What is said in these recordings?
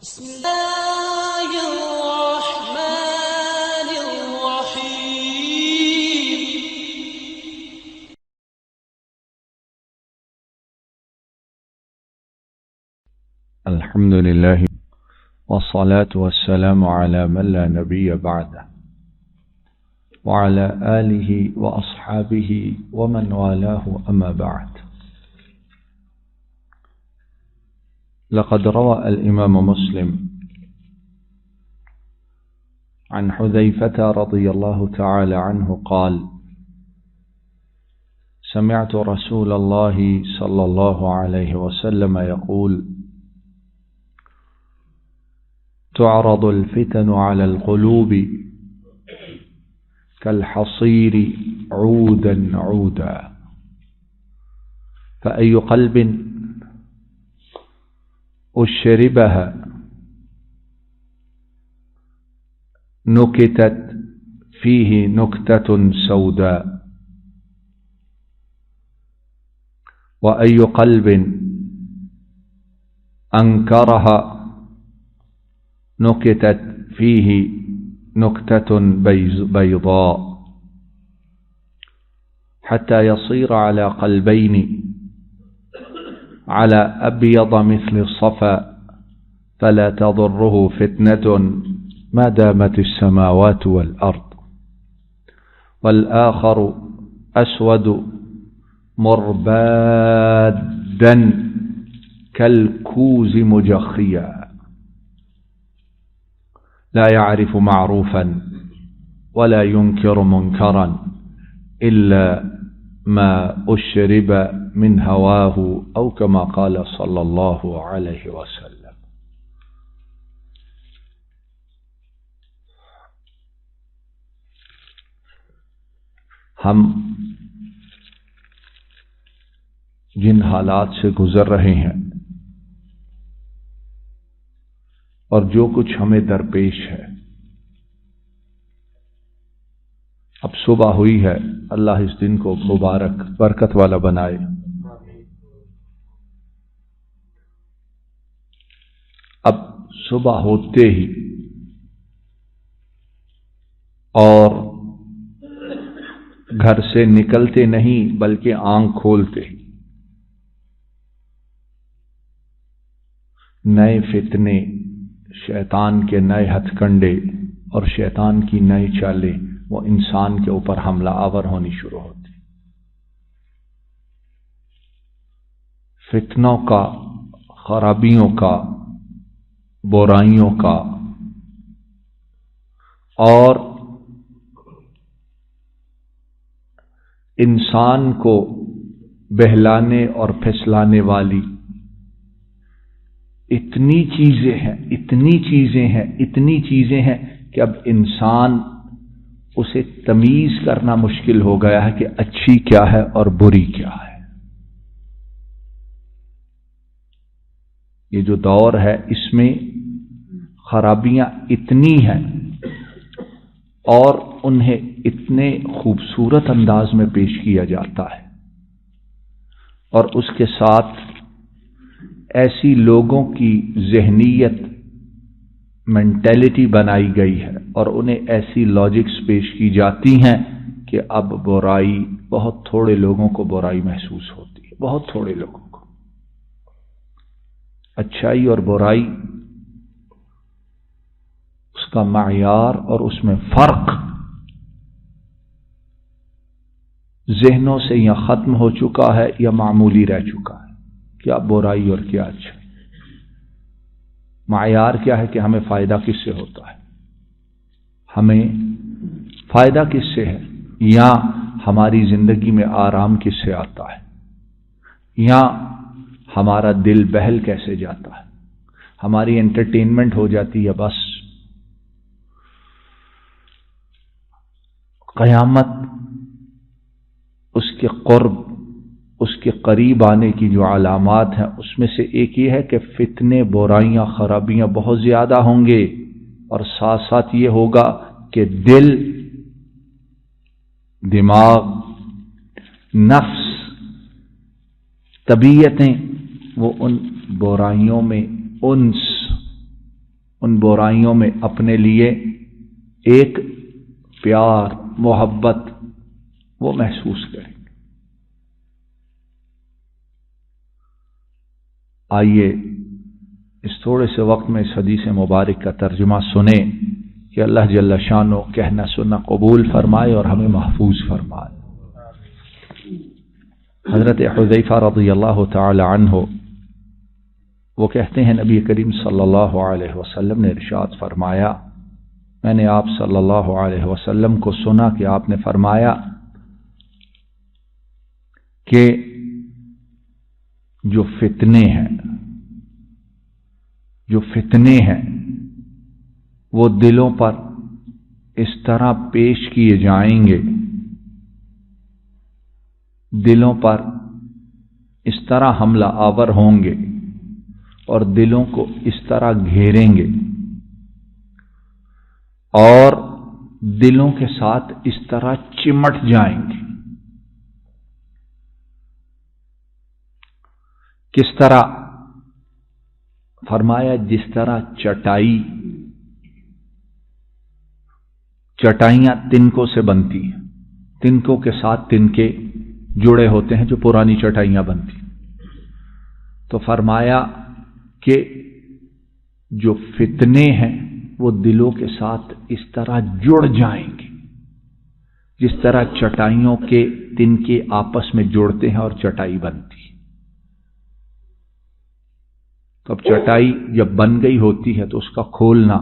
بسم الله الرحمن الرحيم. الحمد لله والصلاة والسلام على من لا نبي بعده وعلى آله وأصحابه ومن والاه أما بعد. لقد روى الإمام مسلم عن حذيفة رضي الله تعالى عنه قال: سمعت رسول الله صلى الله عليه وسلم يقول: تعرض الفتن على القلوب كالحصير عودا عودا، فأي قلب أشربها نكتت فيه نكتة سوداء، وأي قلب أنكرها نكتت فيه نكتة بيضاء، حتى يصير على قلبين على أبيض مثل الصفا، فلا تضره فتنة ما دامت السماوات والأرض، والآخر أسود مربادا كالكوز مجخيا، لا يعرف معروفا ولا ينكر منكرا إلا ما أشرب من هواه، أو كما قال صلى الله عليه وسلم. ہم جن حالات سے گزر رہے ہیں اور جو کچھ ہمیں درپیش ہے، اب صبح ہوئی ہے، اللہ اس دن کو مبارک برکت والا بنائے۔ اب صبح ہوتے ہی اور گھر سے نکلتے نہیں بلکہ آنکھ کھولتے ہی نئے فتنے، شیطان کے نئے ہتھ کنڈے اور شیطان کی نئی چالیں وہ انسان کے اوپر حملہ آور ہونی شروع ہوتی۔ فتنوں کا، خرابیوں کا، برائیوں کا، اور انسان کو بہلانے اور پھسلانے والی اتنی چیزیں ہیں کہ اب انسان اسے تمیز کرنا مشکل ہو گیا ہے کہ اچھی کیا ہے اور بری کیا ہے۔ یہ جو دور ہے اس میں خرابیاں اتنی ہیں اور انہیں اتنے خوبصورت انداز میں پیش کیا جاتا ہے، اور اس کے ساتھ ایسی لوگوں کی ذہنیت، مینٹیلٹی بنائی گئی ہے اور انہیں ایسی لاجکس پیش کی جاتی ہیں کہ اب برائی، بہت تھوڑے لوگوں کو برائی محسوس ہوتی ہے، بہت تھوڑے لوگوں کو۔ اچھائی اور برائی، اس کا معیار اور اس میں فرق ذہنوں سے یا ختم ہو چکا ہے یا معمولی رہ چکا ہے۔ کیا برائی اور کیا اچھائی؟ معیار کیا ہے کہ ہمیں فائدہ کس سے ہوتا ہے، ہمیں فائدہ کس سے ہے، یا ہماری زندگی میں آرام کس سے آتا ہے، یا ہمارا دل بہل کیسے جاتا ہے، ہماری انٹرٹینمنٹ ہو جاتی ہے۔ بس قیامت، اس کے قرب، اس کے قریب آنے کی جو علامات ہیں اس میں سے ایک یہ ہے کہ فتنے، برائیاں، خرابیاں بہت زیادہ ہوں گے، اور ساتھ ساتھ یہ ہوگا کہ دل، دماغ، نفس، طبیعتیں وہ ان برائیوں میں انس ان برائیوں میں اپنے لیے ایک پیار محبت وہ محسوس کریں گے۔ آئیے اس تھوڑے سے وقت میں اس حدیث مبارک کا ترجمہ سنیں کہ اللہ جل شانہ کہنا سننا قبول فرمائے اور ہمیں محفوظ فرمائے۔ حضرت حذیفہ رضی اللہ تعالی عنہ وہ کہتے ہیں نبی کریم صلی اللہ علیہ وسلم نے ارشاد فرمایا، میں نے آپ صلی اللہ علیہ وسلم کو سنا کہ آپ نے فرمایا کہ جو فتنے ہیں وہ دلوں پر اس طرح پیش کیے جائیں گے، دلوں پر اس طرح حملہ آور ہوں گے اور دلوں کو اس طرح گھیریں گے اور دلوں کے ساتھ اس طرح چمٹ جائیں گے۔ کس طرح؟ فرمایا جس طرح چٹائیاں تنکوں سے بنتی ہیں، تنکوں کے ساتھ تنکے جڑے ہوتے ہیں جو پرانی چٹائیاں بنتی، تو فرمایا کہ جو فتنے ہیں وہ دلوں کے ساتھ اس طرح جڑ جائیں گے جس طرح چٹائیوں کے تنکے آپس میں جڑتے ہیں اور چٹائی بنتی ہے۔ تو اب چٹائی جب بن گئی ہوتی ہے تو اس کا کھولنا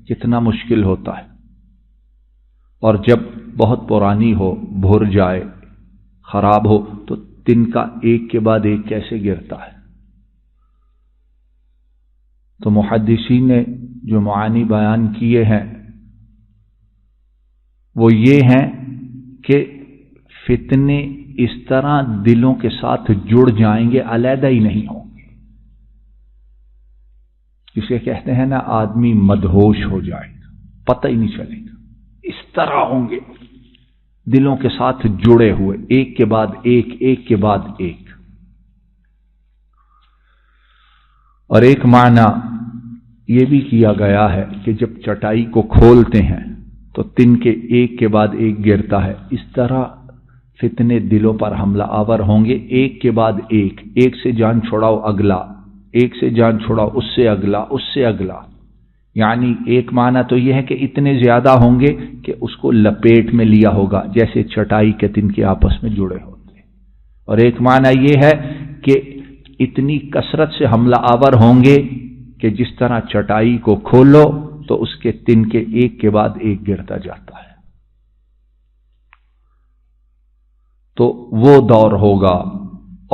کتنا مشکل ہوتا ہے، اور جب بہت پرانی ہو، بھر جائے، خراب ہو تو تنکا ایک کے بعد ایک کیسے گرتا ہے۔ تو محدثین نے جو معانی بیان کیے ہیں وہ یہ ہیں کہ فتنے اس طرح دلوں کے ساتھ جڑ جائیں گے، علیحدہ ہی نہیں ہوں گے، جسے کہتے ہیں نا آدمی مدہوش ہو جائے گا، پتہ ہی نہیں چلے گا، اس طرح ہوں گے دلوں کے ساتھ جڑے ہوئے، ایک کے بعد ایک، ایک کے بعد ایک۔ اور ایک معنی یہ بھی کیا گیا ہے کہ جب چٹائی کو کھولتے ہیں تو تن کے ایک کے بعد ایک گرتا ہے، اس طرح فتنے دلوں پر حملہ آور ہوں گے، ایک کے بعد ایک، ایک سے جان چھڑاؤ اگلا، ایک سے جان چھڑاؤ اس سے اگلا، اس سے اگلا۔ یعنی ایک معنی تو یہ ہے کہ اتنے زیادہ ہوں گے کہ اس کو لپیٹ میں لیا ہوگا جیسے چٹائی کے تن کے آپس میں جڑے ہوتے ہیں، اور ایک معنی یہ ہے کہ اتنی کثرت سے حملہ آور ہوں گے کہ جس طرح چٹائی کو کھولو تو اس کے تن کے ایک کے بعد ایک گرتا جاتا ہے۔ تو وہ دور ہوگا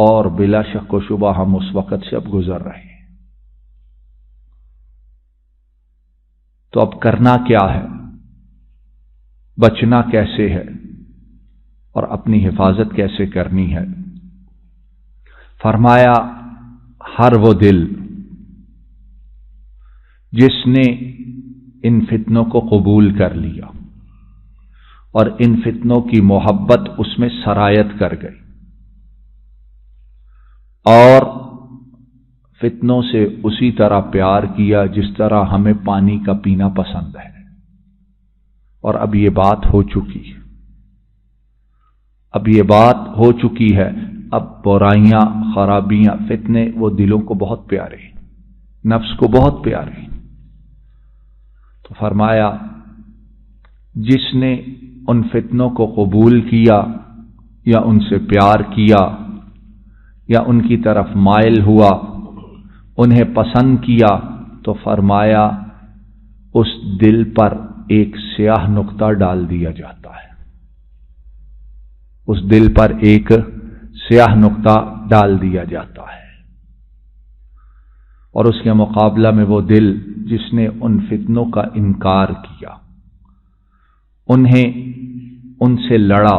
اور بلا شک و شبہ ہم اس وقت سے اب گزر رہے ہیں۔ تو اب کرنا کیا ہے، بچنا کیسے ہے اور اپنی حفاظت کیسے کرنی ہے؟ فرمایا ہر وہ دل جس نے ان فتنوں کو قبول کر لیا اور ان فتنوں کی محبت اس میں سرایت کر گئی اور فتنوں سے اسی طرح پیار کیا جس طرح ہمیں پانی کا پینا پسند ہے، اور اب یہ بات ہو چکی ہے، اب یہ بات ہو چکی ہے، اب برائیاں، خرابیاں، فتنے وہ دلوں کو بہت پیارے ہیں، نفس کو بہت پیارے ہیں۔ تو فرمایا جس نے ان فتنوں کو قبول کیا یا ان سے پیار کیا یا ان کی طرف مائل ہوا، انہیں پسند کیا، تو فرمایا اس دل پر ایک سیاہ نقطہ ڈال دیا جاتا ہے، اس دل پر ایک سیاہ نقطہ ڈال دیا جاتا ہے، اور اس کے مقابلہ میں وہ دل جس نے ان فتنوں کا انکار کیا، انہیں ان سے لڑا،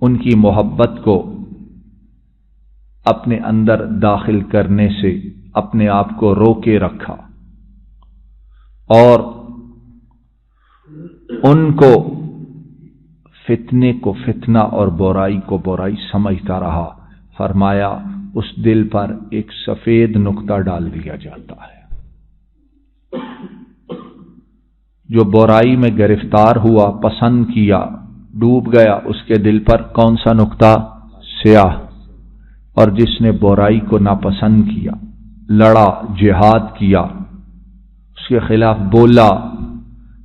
ان کی محبت کو اپنے اندر داخل کرنے سے اپنے آپ کو روکے رکھا اور ان کو فتنے کو فتنہ اور برائی کو برائی سمجھتا رہا، فرمایا اس دل پر ایک سفید نقطہ ڈال دیا جاتا ہے، جو برائی میں گرفتار ہوا، پسند کیا، ڈوب گیا، اس کے دل پر کون سا نقطہ؟ سیاہ۔ اور جس نے برائی کو ناپسند کیا، لڑا، جہاد کیا، اس کے خلاف بولا،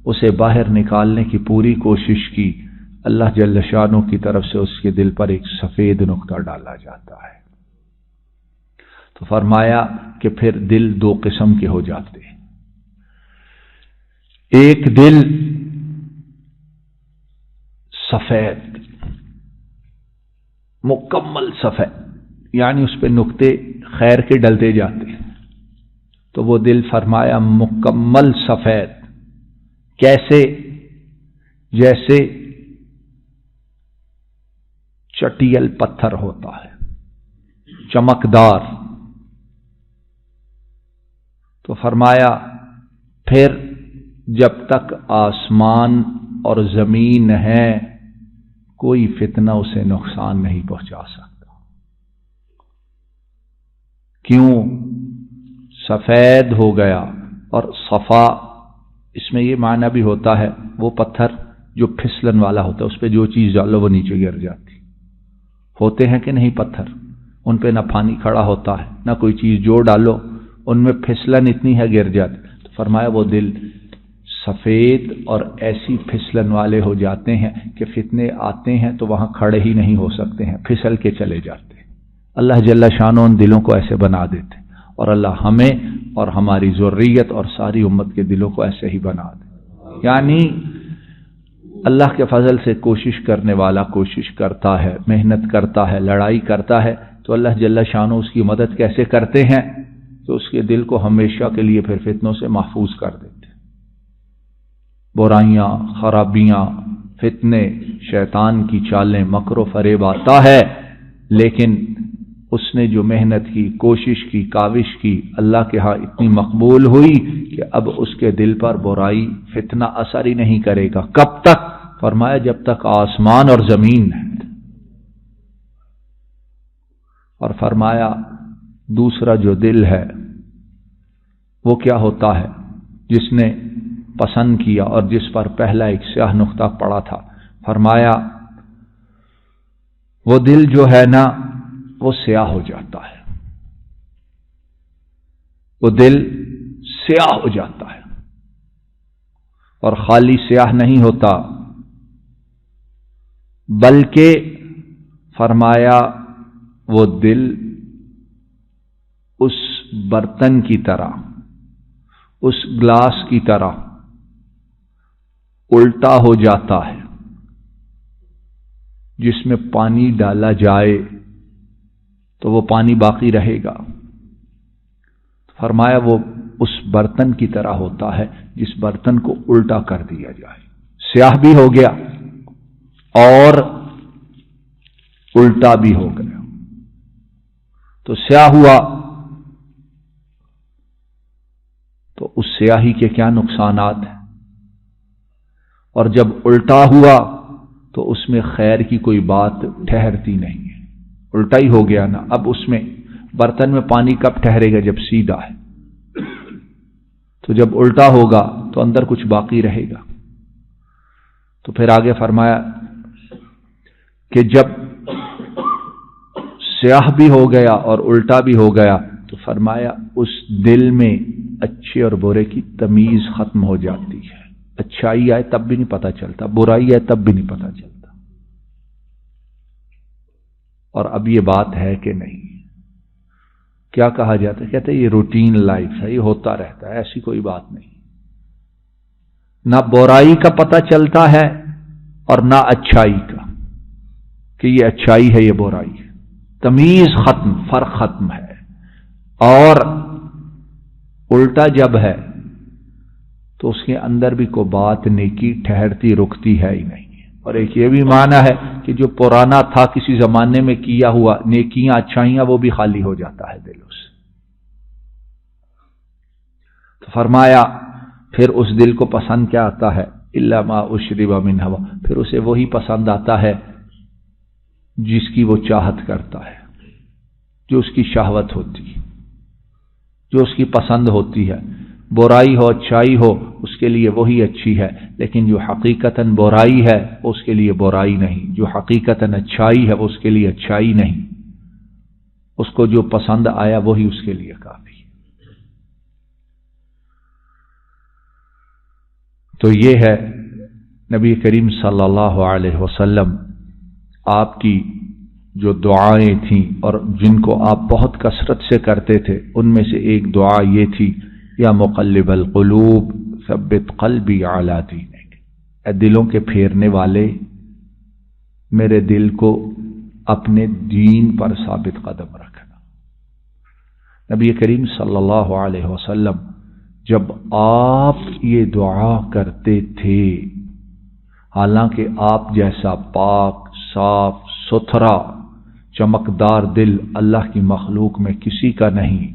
اسے باہر نکالنے کی پوری کوشش کی، اللہ جل شانہ کی طرف سے اس کے دل پر ایک سفید نقطہ ڈالا جاتا ہے۔ تو فرمایا کہ پھر دل دو قسم کے ہو جاتے ہیں۔ ایک دل سفید، مکمل سفید، یعنی اس پہ نقطے خیر کے ڈلتے جاتے ہیں، تو وہ دل فرمایا مکمل سفید۔ کیسے؟ جیسے چٹیل پتھر ہوتا ہے، چمکدار۔ تو فرمایا پھر جب تک آسمان اور زمین ہے کوئی فتنہ اسے نقصان نہیں پہنچا سکتا۔ کیوں؟ سفید ہو گیا۔ اور صفا اس میں یہ معنی بھی ہوتا ہے وہ پتھر جو پھسلن والا ہوتا ہے، اس پہ جو چیز ڈالو وہ نیچے گر جاتی۔ ہوتے ہیں کہ نہیں پتھر، ان پہ نہ پانی کھڑا ہوتا ہے نہ کوئی چیز جو ڈالو ان میں پھسلن اتنی ہے گر جاتی۔ تو فرمایا وہ دل سفید اور ایسی پھسلن والے ہو جاتے ہیں کہ فتنے آتے ہیں تو وہاں کھڑے ہی نہیں ہو سکتے ہیں، پھسل کے چلے جاتے ہیں۔ اللہ جل شانہ ان دلوں کو ایسے بنا دیتے، اور اللہ ہمیں اور ہماری ذریت اور ساری امت کے دلوں کو ایسے ہی بنا دے۔ یعنی اللہ کے فضل سے کوشش کرنے والا کوشش کرتا ہے، محنت کرتا ہے، لڑائی کرتا ہے، تو اللہ جل شانہ اس کی مدد کیسے کرتے ہیں؟ تو اس کے دل کو ہمیشہ کے لیے پھر فتنوں سے محفوظ کر دیتے۔ برائیاں، خرابیاں، فتنے، شیطان کی چالیں، مکر و فریب آتا ہے، لیکن اس نے جو محنت کی، کوشش کی، کاوش کی، اللہ کے ہاں اتنی مقبول ہوئی کہ اب اس کے دل پر برائی، فتنہ اثر ہی نہیں کرے گا۔ کب تک؟ فرمایا جب تک آسمان اور زمین ہے۔ اور فرمایا دوسرا جو دل ہے وہ کیا ہوتا ہے؟ جس نے پسند کیا اور جس پر پہلا ایک سیاہ نقطہ پڑا تھا، فرمایا وہ دل جو ہے نا وہ سیاہ ہو جاتا ہے، وہ دل سیاہ ہو جاتا ہے، اور خالی سیاہ نہیں ہوتا بلکہ فرمایا وہ دل اس برتن کی طرح، اس گلاس کی طرح الٹا ہو جاتا ہے، جس میں پانی ڈالا جائے تو وہ پانی باقی رہے گا۔ فرمایا وہ اس برتن کی طرح ہوتا ہے جس برتن کو الٹا کر دیا جائے، سیاہ بھی ہو گیا اور الٹا بھی ہو گیا۔ تو سیاہ ہوا تو اس سیاہی کے کیا نقصانات ہیں، اور جب الٹا ہوا تو اس میں خیر کی کوئی بات ٹھہرتی نہیں ہے، الٹا ہی ہو گیا نا۔ اب اس میں برتن میں پانی کب ٹھہرے گا؟ جب سیدھا ہے۔ تو جب الٹا ہوگا تو اندر کچھ باقی رہے گا۔ تو پھر آگے فرمایا کہ جب سیاہ بھی ہو گیا اور الٹا بھی ہو گیا تو فرمایا اس دل میں اچھے اور برے کی تمیز ختم ہو جاتی ہے۔ اچھائی آئے تب بھی نہیں پتہ چلتا، برائی آئے تب بھی نہیں پتہ چلتا۔ اور اب یہ بات ہے کہ نہیں، کیا کہا جاتا ہے؟ کہتے ہیں یہ روٹین لائف ہے، یہ ہوتا رہتا ہے، ایسی کوئی بات نہیں۔ نہ برائی کا پتہ چلتا ہے اور نہ اچھائی کا، کہ یہ اچھائی ہے یہ برائی ہے، تمیز ختم، فرق ختم ہے۔ اور الٹا جب ہے تو اس کے اندر بھی کوئی بات نیکی ٹھہرتی رکتی ہے ہی نہیں۔ اور ایک یہ بھی معنی ہے کہ جو پرانا تھا کسی زمانے میں کیا ہوا نیکیاں، اچھائیاں، وہ بھی خالی ہو جاتا ہے دل سے۔ تو فرمایا پھر اس دل کو پسند کیا آتا ہے؟ الا ما اشرب من ہوا، پھر اسے وہی پسند آتا ہے جس کی وہ چاہت کرتا ہے، جو اس کی شہوت ہوتی ہے، جو اس کی پسند ہوتی ہے۔ برائی ہو اچھائی ہو اس کے لیے وہی اچھی ہے، لیکن جو حقیقتاً برائی ہے اس کے لیے برائی نہیں، جو حقیقتاً اچھائی ہے اس کے لیے اچھائی نہیں، اس کو جو پسند آیا وہی اس کے لیے کافی ہے۔ تو یہ ہے نبی کریم صلی اللہ علیہ وسلم آپ کی جو دعائیں تھیں اور جن کو آپ بہت کثرت سے کرتے تھے، ان میں سے ایک دعا یہ تھی، یا مقلب القلوب ثبت قلبی علی دینک، اے دلوں کے پھیرنے والے میرے دل کو اپنے دین پر ثابت قدم رکھنا۔ نبی کریم صلی اللہ علیہ وسلم جب آپ یہ دعا کرتے تھے، حالانکہ آپ جیسا پاک صاف ستھرا چمکدار دل اللہ کی مخلوق میں کسی کا نہیں،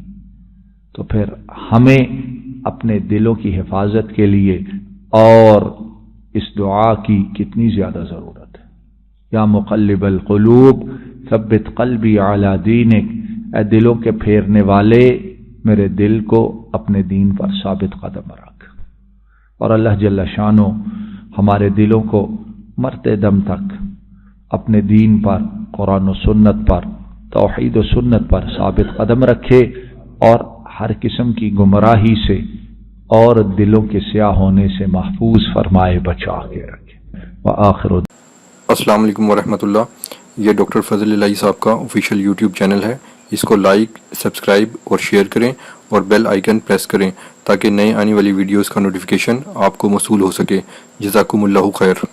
تو پھر ہمیں اپنے دلوں کی حفاظت کے لیے اور اس دعا کی کتنی زیادہ ضرورت ہے۔ یا مقلب القلوب ثبت قلبی علی دینک، اے دلوں کے پھیرنے والے میرے دل کو اپنے دین پر ثابت قدم رکھ۔ اور اللہ جل شانہ ہمارے دلوں کو مرتے دم تک اپنے دین پر، قرآن و سنت پر، توحید و سنت پر ثابت قدم رکھے، اور ہر قسم کی گمراہی سے اور دلوں کے سیاہ ہونے سے محفوظ فرمائے، بچا کے رکھے۔ وآخر السلام علیکم ورحمۃ اللہ۔ یہ ڈاکٹر فضل الہی صاحب کا آفیشیل یوٹیوب چینل ہے، اس کو لائک، سبسکرائب اور شیئر کریں اور بیل آئیکن پریس کریں تاکہ نئے آنے والی ویڈیوز کا نوٹیفیکیشن آپ کو موصول ہو سکے۔ جزاکم اللہ خیر۔